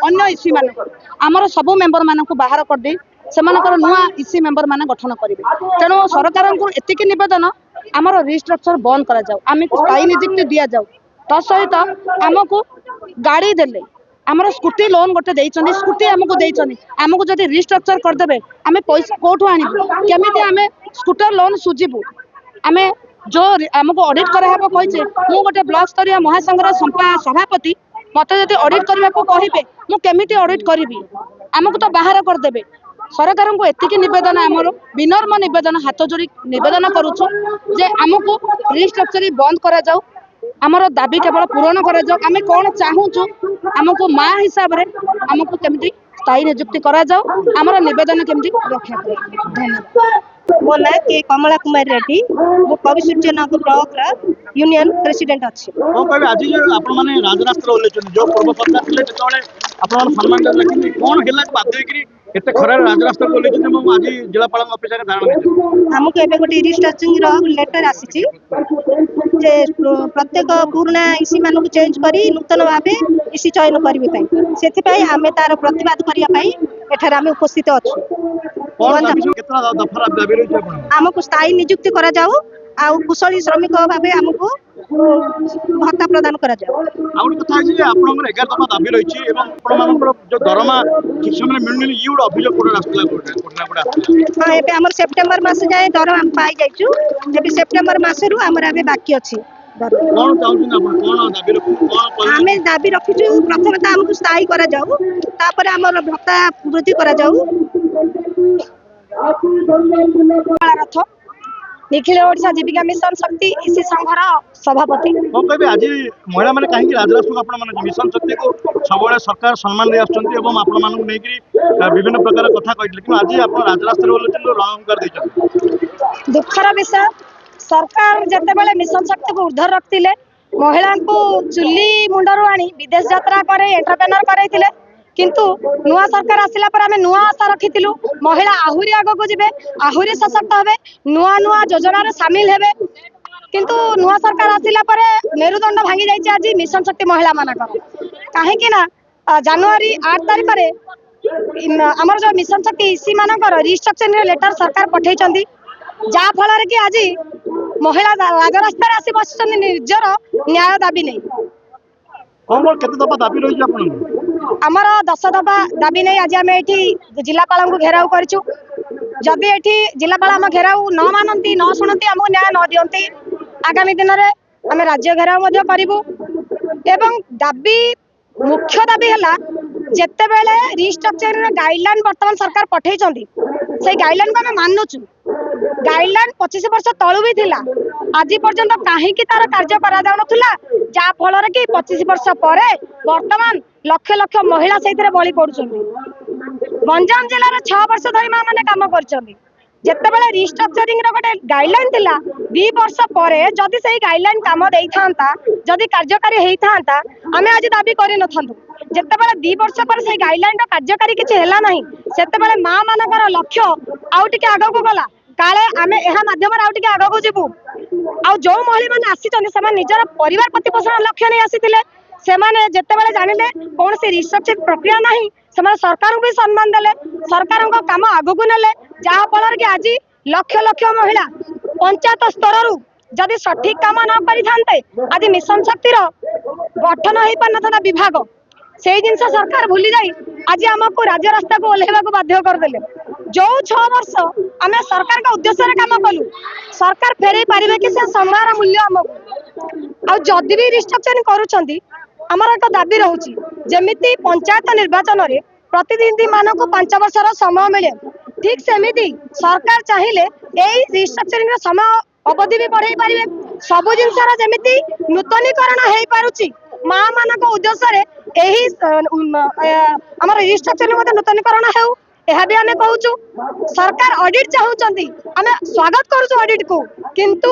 अन्य इसी मान आमर सब मेंबर मानक बाहर करदे से नुआ इसी मेंबर मान गठन करेंगे। तेणु सरकार को एतिक नवेदन आमर रिस्ट्रक्चर बंद करा जाऊ, आमको स्थायी नियुक्ति दि जाऊ। तसहित आमको गाड़ी देले आमर स्कूटी लोन गोटे देइछन्ती, स्कूटी आमको देइछन्ती, आमको जदि रिस्ट्रक्चर करदेबे आमे पैसा कोठु आनिबु, केमिति आमे स्कूटर लोन सुझिबु? आमे जो आमको ऑडिट कराहबो कहिचे, मु गोटे ब्लॉक स्तरीय महासंघर सभापति, मते जदि ऑडिट करबा को कहिबे मु केमिति ऑडिट करिबि? आमको तो बाहर करदेबे। सरकार को एतिक नवेदन आमर विनम्र नवेदन हाथ जोड़ी नवेदन करुछु जे आमको रिस्ट्रक्चर बंद करा जाऊ, आमर दाबी केवल पूरण करा जाऊ। आमे कोन चाहूछु आमको माँ हिसाब रे आमको केमिति स्थायी नियुक्ति करा जाऊ, आमर निवेदन केमिति रक्षा करा। धन्यवाद। मो ना के कमला कुमारी रेड्डी, मो कवि सूर्यनगर ब्लॉक यूनियन प्रेसिडेंट अछि। कोन कहबे आज जे आपण माने राजरास्ता ओलेछन जो पूर्व सरकार थिले जेतले आपण सम्मान देलखिन कोन गेला बाध्य करी एते खरार राजरास्ता ओलेछन हम आज जिलापाल ऑफिस रे धारणा नै हमको एबे गोटे रिस्ट्रक्चरिंग रो लेटर आसीची जे प्रत्येक पुराना इसी मानक चेंज करी नूतन भाबे इसी चयन करबे पई, सेति पई हमें तार प्रतिवाद करिया पई एठार हम उपस्थित अछु। कोन केतना दफा दाबी रही छै आपण हमको स्थायी नियुक्ति करा जाऊ आ कुशली श्रमिक भाबे हमको भत्ता प्रदान करा जाऊ। आउर कथा जे आपनकर 11 दफा दाबी रही छै एवं आपण मानकर जो दरमा ठीक समय मिलनी ई उड अभियोग कोड रास्ता कोडना कोड आस्ता। हां एबे हमर सेप्टेम्बर मास जाय दरमा हम पाई जाइछु, एबे सेप्टेम्बर मास रु हमर एबे बाकी अछि। कोन चाहू आपण कोन दाबी रखु कोन हमें दाबी रखिछु प्रथम त हमको स्थायी करा जाऊ, तापर हमर भत्ता वृद्धि करा जाऊ। रथ निखिल ओडिशा जीविका मिशन शक्ति इसी संघर सभापति। कोन कहबे आज महिला माने काहे कि राजरास्ता आपण माने मिशन शक्ति को सबले सरकार सम्मान दे आछन्ती एवं आपण मानक नै कि विभिन्न प्रकार कथा कहितले कि आज आपण राजरास्ता ओलेछन रंगकार दैछन। दुखर विषय सरकार जते बेले मिशन शक्ति को उद्धर रखतिले महिला को चुली मुंडरू आनी विदेश यात्रा करे एंटरप्रेन्योर करैतिले, किंतु नुआ सरकार आसिला पर आमे नुआ आशा रखितिलु महिला आहुरी आगो को जिबे, आहुरी सशक्त होबे, नुआ नुआ योजना रे शामिल हेबे। किंतु नुआ सरकार आसिला पर मेरुदंड भांगी जाइछि आज मिशन शक्ति महिला मानकर। काहे कि ना जनवरी 8 तारिख रे हमर जो मिशन शक्ति इसी मानकर रिस्ट्रक्चरिंग लेटर सरकार पठैचंदी, जा फल कि आज महिला राजरास्ता आसी बसुछन निजर न्याय दाबी नै। कोन केते दफा दाबी रही छै आपण आमर 10 दफा दाबी नै आज आमे एठी जिलापाल को घेराव करछु। जदि एठी जिलापाल हम घेराव न मानंती न सुनंती हमको न्याय न दियंती, आगामी दिन रे आमे राज्य घेराव मध्ये करिवु। एवं दाबी मुख्य दाबी हला जेते बेले रिस्ट्रक्चरिंग गाइडलाइन वर्तमान सरकार पठैचंदी से गाइडलाइन को हम मानुछु। गाइडलाइन 25 वर्ष तळु भी थिला, आज पर्यंत काहे कि तार कार्य करा जाउ नथुला, जा फल रे कि 25 वर्ष परे वर्तमान लक्ष लक्ष महिला सेइतरे बळी पडुचंदी। गंजाम जिल्ला रे 6 वर्ष धरि मा माने काम करचंदी। जेते बेले रिस्ट्रक्चरिंग रो गोटे गाइडलाइन थिला 2 वर्ष परे जदि सेही गाइडलाइन काम देई थांता, जदि कार्यकारी हेई थांता, आमे आज दाबी करि नथांतु। जेते बेले 2 वर्ष पर सेही गाइडलाइन रो कार्यकारी किछि हेला नाही, सेते बेले मा मानकर लक्ष्य आउ टिके आगो को गला, काले आमे एहा माध्यम रे आउ टिके आगो को जिबु। आ जो महिला माने आसीचंदी समान निजर परिवार प्रतिपोषण लक्ष्य नै आसीतिले, सेमाने जेते बेले जानिले कोन से रिस्ट्रक्चर प्रक्रिया नाही, सेमाने सरकार को भी सम्मान देले, सरकार को काम आगो को नेले, जा फल कि आज लक्ष लक्ष महिला पंचायत स्तर रु जदि सठिक काम न करि थांते आज मिशन शक्ति रो गठन हेई पानथना विभाग सेही जिनस सरकार भूली जाई आज हमको राज्य रास्ता को ओल्हेबा को बाध्य कर देले। जो 6 वर्ष आमे सरकार का उद्देश्य रे काम कलु, सरकार फेरै पारिबे कि से संभार मूल्य हमको। आ जदि भी रिस्ट्रक्चरिंग करूछंदी हमर एक दाबी रहउची जेमिति पंचायत निर्वाचन रे प्रतिनिधि मानको 5 वर्ष रो समय मिले, ठीक सेमिति सरकार चाहिए एई रिस्ट्रक्चरिंग रो समय अवधि भी बढ़ाई पारिबे। सब जिनस रो जेमिति नूतनीकरण हेई पारुची मां मानको उद्देश्य रे एही हमर रिस्ट्रक्चरिंग मध्ये नूतनीकरण हेउ एहा भी आमे कहूछु। सरकार ऑडिट चाहूचंदी, आमे स्वागत करूछु ऑडिट को, किंतु